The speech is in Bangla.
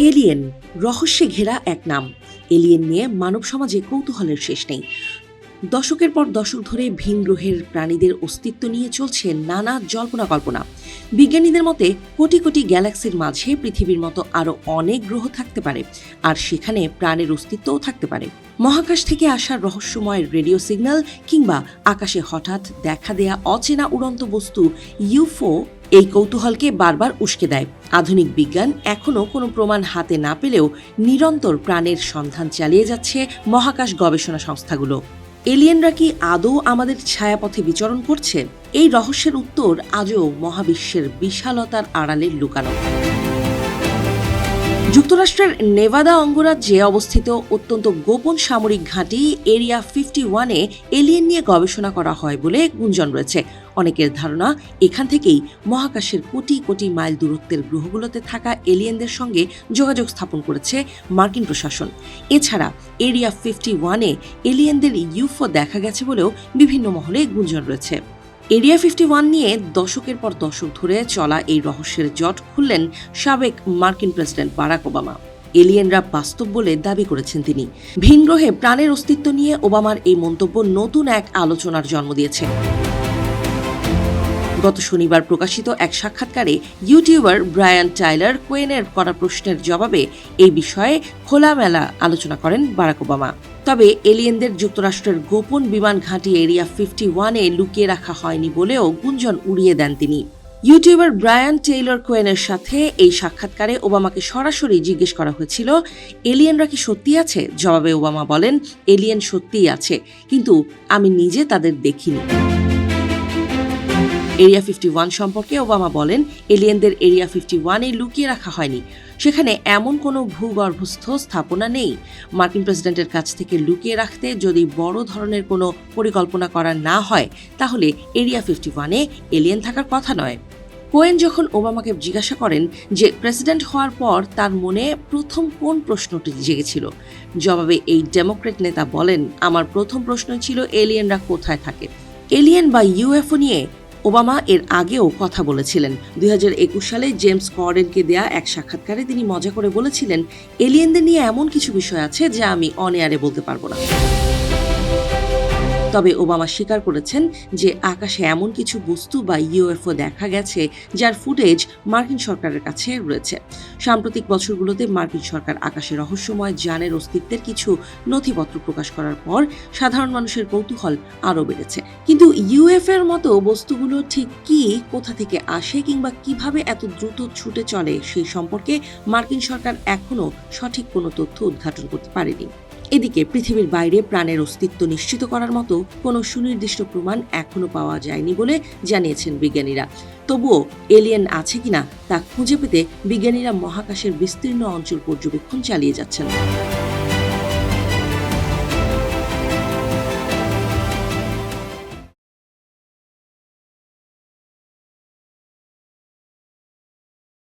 এলিয়েন রহস্যে ঘেরা এক নাম। এলিয়েন নিয়ে মানব সমাজে কৌতূহলের শেষ নেই। দশকের পর দশক ধরে ভিন গ্রহের প্রাণীদের অস্তিত্ব নিয়ে চলছে নানা জল্পনা কল্পনা। বিজ্ঞানীদের মতে কোটি কোটি গ্যালাক্সির মাঝে পৃথিবীর মতো আরও অনেক গ্রহ থাকতে পারে, আর সেখানে প্রাণের অস্তিত্বও থাকতে পারে। মহাকাশ থেকে আসা রহস্যময় রেডিও সিগন্যাল কিংবা আকাশে হঠাৎ দেখা দেয়া অচেনা উড়ন্ত বস্তু ইউএফও এই কৌতূহলকে বারবার উস্কে দেয়। আধুনিক বিজ্ঞান এখনও কোনো প্রমাণ হাতে না পেলেও নিরন্তর প্রাণের সন্ধান চালিয়ে যাচ্ছে মহাকাশ গবেষণা সংস্থাগুলো। এলিয়েনরা কি আদৌ আমাদের ছায়াপথে বিচরণ করছে? এই রহস্যের উত্তর আজও মহাবিশ্বের বিশালতার আড়ালে লুকানো। যুক্তরাষ্ট্রের নেভাদা অঙ্গরাজ্যে অবস্থিত অত্যন্ত গোপন সামরিক ঘাঁটি এরিয়া 51-এ এলিয়েন নিয়ে গবেষণা করা হয় বলে গুঞ্জন রয়েছে। অনেকের ধারণা, এখান থেকেই মহাকাশের কোটি কোটি মাইল দূরত্বের গ্রহগুলোতে থাকা এলিয়েনদের সঙ্গে যোগাযোগ স্থাপন করেছে মার্কিন প্রশাসন। এছাড়া এরিয়া 51-এ এলিয়েনদের ইউএফও দেখা গেছে বলেও বিভিন্ন মহলে গুঞ্জন রয়েছে। এরিয়া 51 নিয়ে দশকের পর দশক ধরে চলা এই রহস্যের জট খুললেন সাবেক মার্কিন প্রেসিডেন্ট বারাক ওবামা। এলিয়েনরা বাস্তব বলে দাবি করেছেন তিনি। ভিন গ্রহে প্রাণের অস্তিত্ব নিয়ে ওবামার এই মন্তব্য নতুন এক আলোচনার জন্ম দিয়েছে। গত শনিবার প্রকাশিত এক সাক্ষাৎকারে ইউটিউবার ব্রায়ান টাইলার কোয়েনের করা প্রশ্নের জবাবে এই বিষয়ে খোলামেলা আলোচনা করেন বারাক ওবামা। তবে এলিয়েনদের যুক্তরাষ্ট্রের গোপন বিমান ঘাঁটি এরিয়া 51-এ লুকিয়ে রাখা হয়নি বলেও গুঞ্জন উড়িয়ে দেন তিনি। ইউটিউবার ব্রায়ান টেইলর কোয়েনের সাথে এই সাক্ষাৎকারে ওবামাকে সরাসরি জিজ্ঞেস করা হয়েছিল, এলিয়েনরা কি সত্যি আছে? জবাবে ওবামা বলেন, এলিয়েন সত্যিই আছে, কিন্তু আমি নিজে তাদের দেখিনি। এরিয়া 51 সম্পর্কে ওবামা বলেন, এলিয়েনদের এরিয়া 51-এ লুকিয়ে রাখা হয়নি। সেখানে এমন কোনো ভূগর্ভস্থ স্থাপনা নেই। মার্কিন প্রেসিডেন্টের কাছ থেকে লুকিয়ে রাখতে যদি বড় ধরনের কোনো পরিকল্পনা করা না হয়, তাহলে এরিয়া 51-এ এলিয়েন থাকার কথা নয়। কোয়েন যখন ওবামাকে জিজ্ঞাসা করেন যে প্রেসিডেন্ট হওয়ার পর তার মনে প্রথম কোন প্রশ্নটি জেগেছিল, জবাবে এই ডেমোক্রেট নেতা বলেন, আমার প্রথম প্রশ্নই ছিল এলিয়েনরা কোথায় থাকে। এলিয়েন বা ইউএফও নিয়ে ওবামা এর আগেও কথা বলেছিলেন। 2021 সালে জেমস কর্ডেনকে দেয়া এক সাক্ষাৎকারে তিনি মজা করে বলেছিলেন, এলিয়েনদের নিয়ে এমন কিছু বিষয় আছে যা আমি অন এয়ারে বলতে পারবো না। তবে ওবামা স্বীকার করেছেন যে আকাশে এমন কিছু বস্তু বা ইউএফও দেখা গেছে যার ফুটেজ মার্কিন সরকারের কাছে রয়েছে। সাম্প্রতিক বছরগুলোতে মার্কিন সরকার আকাশে রহস্যময় যানের অস্তিত্বের কিছু নথিপত্র প্রকাশ করার পর সাধারণ মানুষের কৌতূহল আরও বেড়েছে। কিন্তু ইউএফওর মতো বস্তুগুলো ঠিক কি, কোথা থেকে আসে কিংবা কিভাবে এত দ্রুত ছুটে চলে সেই সম্পর্কে মার্কিন সরকার এখনও সঠিক কোনো তথ্য উদ্ঘাটন করতে পারেনি। এদিকে পৃথিবীর বাইরে প্রাণের অস্তিত্ব নিশ্চিত করার মতো কোনো সুনির্দিষ্ট প্রমাণ এখনো পাওয়া যায়নি বলে জানিয়েছেন বিজ্ঞানীরা। তবুও এলিয়েন আছে কিনা তা খুঁজে পেতে বিজ্ঞানীরা মহাকাশের বিস্তীর্ণ অঞ্চল পর্যবেক্ষণ চালিয়ে যাচ্ছেন।